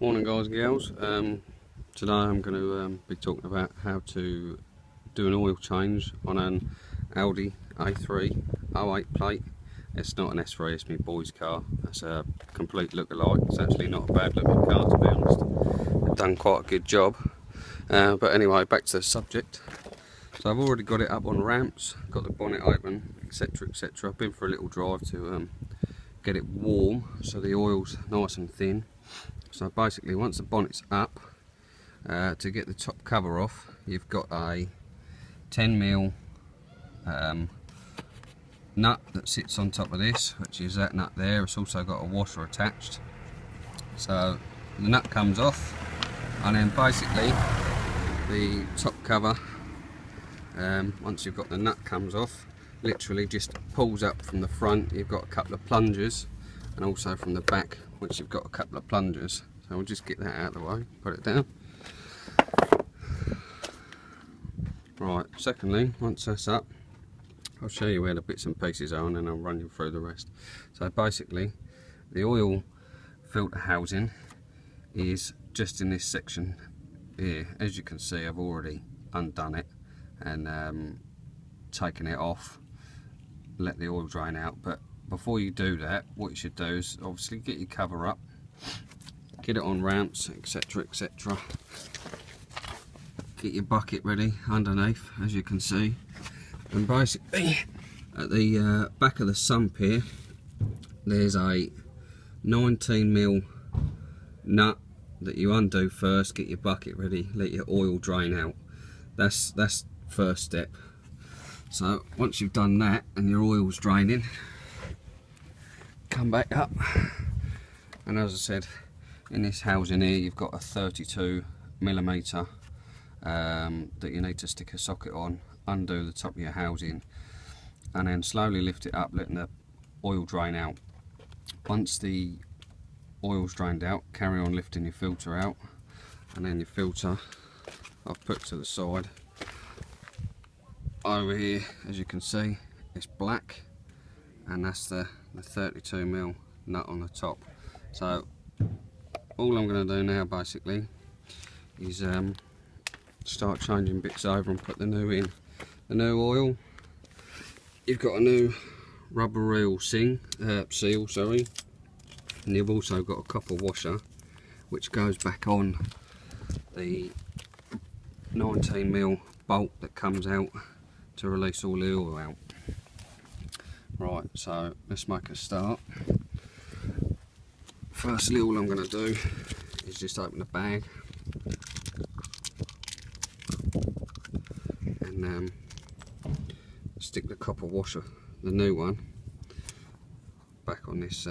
Morning guys and girls. Today I'm going to be talking about how to do an oil change on an Audi A3 08 plate. It's not an S3, it's my boy's car. It's a complete look-alike. It's actually not a bad looking car, to be honest. They've done quite a good job. But anyway, back to the subject. So I've already got it up on ramps, got the bonnet open, etc, etc. I've been for a little drive to get it warm so the oil's nice and thin. So basically, once the bonnet's up, to get the top cover off, you've got a 10mm nut that sits on top of this, which is that nut there. It's also got a washer attached. So the nut comes off, and then basically the top cover, once you've got the nut comes off, literally just pulls up from the front. You've got a couple of plungers, and also from the back, which you've got a couple of plungers. So we'll just get that out of the way, put it down. Right, secondly, once that's up, I'll show you where the bits and pieces are and then I'll run you through the rest. So basically, the oil filter housing is just in this section here. As you can see, I've already undone it and taken it off, let the oil drain out. But before you do that, what you should do is obviously get your cover up, get it on ramps, etc, etc. Get your bucket ready underneath, as you can see, and basically at the back of the sump here there's a 19mm nut that you undo first. Get your bucket ready, let your oil drain out. That's first step. So once you've done that and your oil's draining, come back up, and as I said, in this housing here you've got a 32mm that you need to stick a socket on, undo the top of your housing, and then slowly lift it up, letting the oil drain out. Once the oil's drained out, carry on lifting your filter out, and then your filter I've put to the side. Over here, as you can see, it's black, and that's the 32mm nut on the top. So all I'm going to do now basically is start changing bits over and put the new in. The new oil, you've got a new rubber reel seal, sorry, and you've also got a copper washer which goes back on the 19mm bolt that comes out to release all the oil out. Right, so let's make a start. Firstly, all I'm going to do is just open the bag and stick the copper washer, the new one, back on this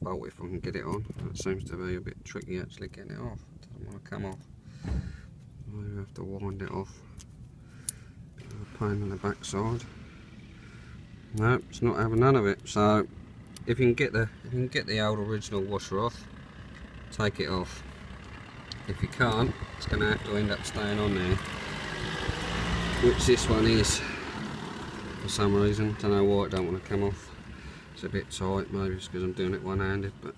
bolt if I can get it on. It seems to be a bit tricky actually getting it off. It doesn't want to come off. I have to wind it off. A pain on the back side. No, it's not having none of it. So if you can get the old original washer off, take it off. If you can't, it's going to have to end up staying on there, which this one is for some reason. Don't know why it don't want to come off. It's a bit tight, maybe it's because I'm doing it one-handed, but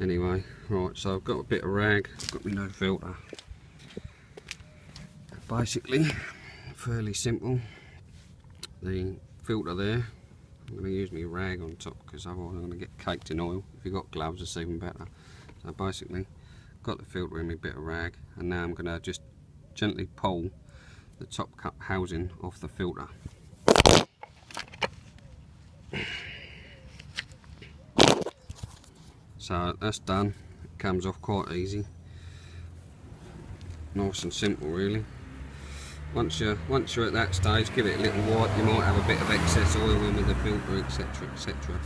anyway. Right, so I've got a bit of rag, I've got my new filter. Basically, fairly simple. The filter there, I'm going to use my rag on top because otherwise I'm going to get caked in oil. If you've got gloves, it's even better. So basically, got the filter in my bit of rag, and now I'm going to just gently pull the top cup housing off the filter. So that's done. It comes off quite easy. Nice and simple, really. Once you're at that stage, give it a little wipe. You might have a bit of excess oil in with the filter, etc, etc.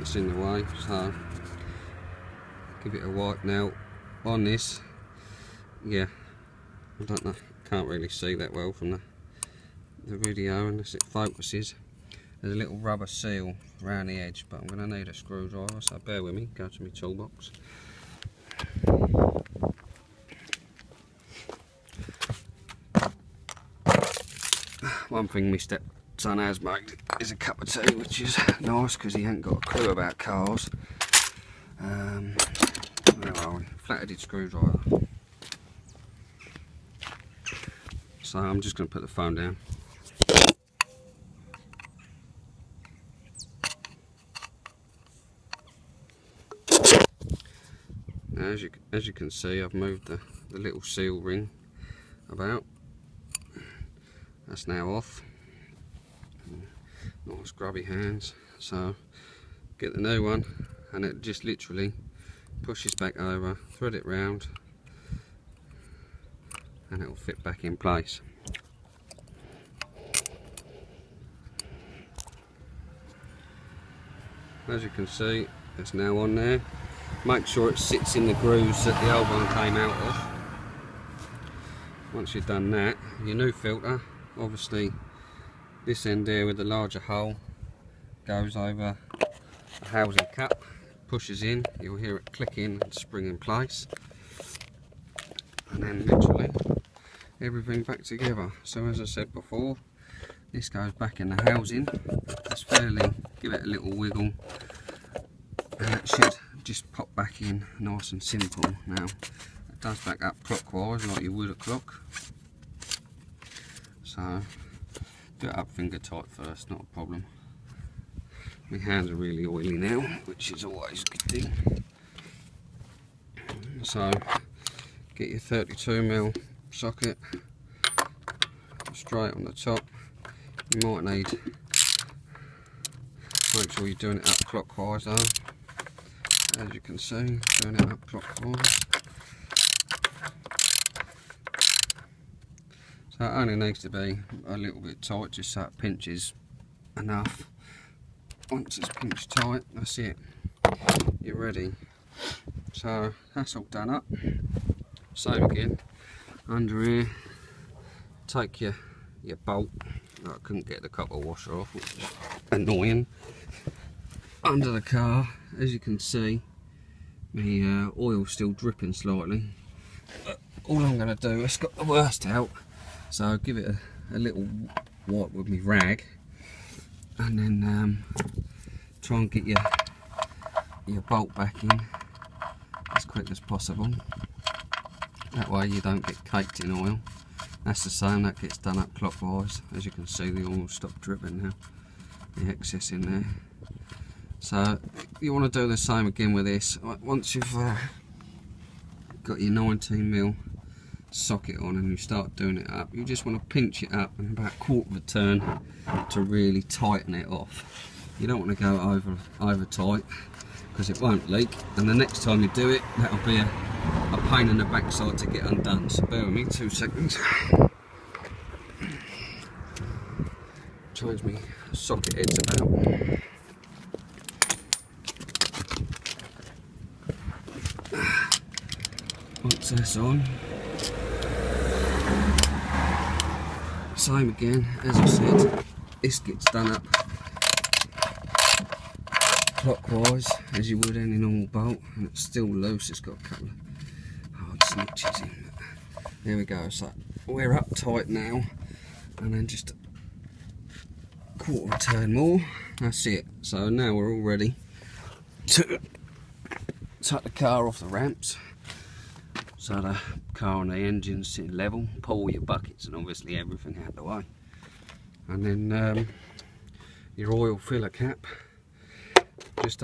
It's in the way, so give it a wipe. Now on this, yeah, I don't know, can't really see that well from the video unless it focuses. There's a little rubber seal around the edge, but I'm going to need a screwdriver, so bear with me. Go to my toolbox. One thing my stepson has made is a cup of tea, which is nice because he ain't got a clue about cars. Where are we? flat-headed screwdriver. So I'm just going to put the phone down. Now, as you can see, I've moved the little seal ring about. That's now off. Nice grubby hands. So get the new one, and it just literally pushes back over, thread it round, and it will fit back in place. As you can see, it's now on there. Make sure it sits in the grooves that the old one came out of. Once you've done that, your new filter, obviously this end here with the larger hole goes over the housing cap, pushes in, you'll hear it click in and spring in place, and then literally everything back together. So as I said before, this goes back in the housing. Just fairly give it a little wiggle, and it should just pop back in nice and simple. Now it does back up clockwise like you would a clock, so do it up finger tight first, not a problem. My hands are really oily now, which is always a good thing. So get your 32mm socket straight on the top. You might need, make sure you're doing it up clockwise though. As you can see, doing it up clockwise. So it only needs to be a little bit tight, just so it pinches enough. Once it's pinched tight, that's it, you're ready. So that's all done up. Same again, under here, take your bolt. I couldn't get the copper washer off, which is annoying. Under the car, as you can see, the oil's still dripping slightly. But all I'm going to do, it's got the worst out, so I'll give it a little wipe with my rag, and then try and get your bolt back in as quick as possible. That way you don't get caked in oil. That's the same, that gets done up clockwise. As you can see, the oil stopped dripping now, the excess in there. So you want to do the same again with this. Once you've got your 19mm socket on and you start doing it up, you just want to pinch it up and about a quarter of a turn to really tighten it off. You don't want to go over tight, because it won't leak, and the next time you do it, that'll be a pain in the backside to get undone. So bear with me 2 seconds. Change me socket heads about. Once that's on, same again, as I said, this gets done up clockwise as you would any normal bolt, and it's still loose. It's got a couple of hard snitches in. There we go. So we're up tight now, and then just a quarter of a turn more. That's it. So now we're all ready to take the car off the ramps, so the car and the engine's sitting level. Pull your buckets and obviously everything out of the way, and then your oil filler cap just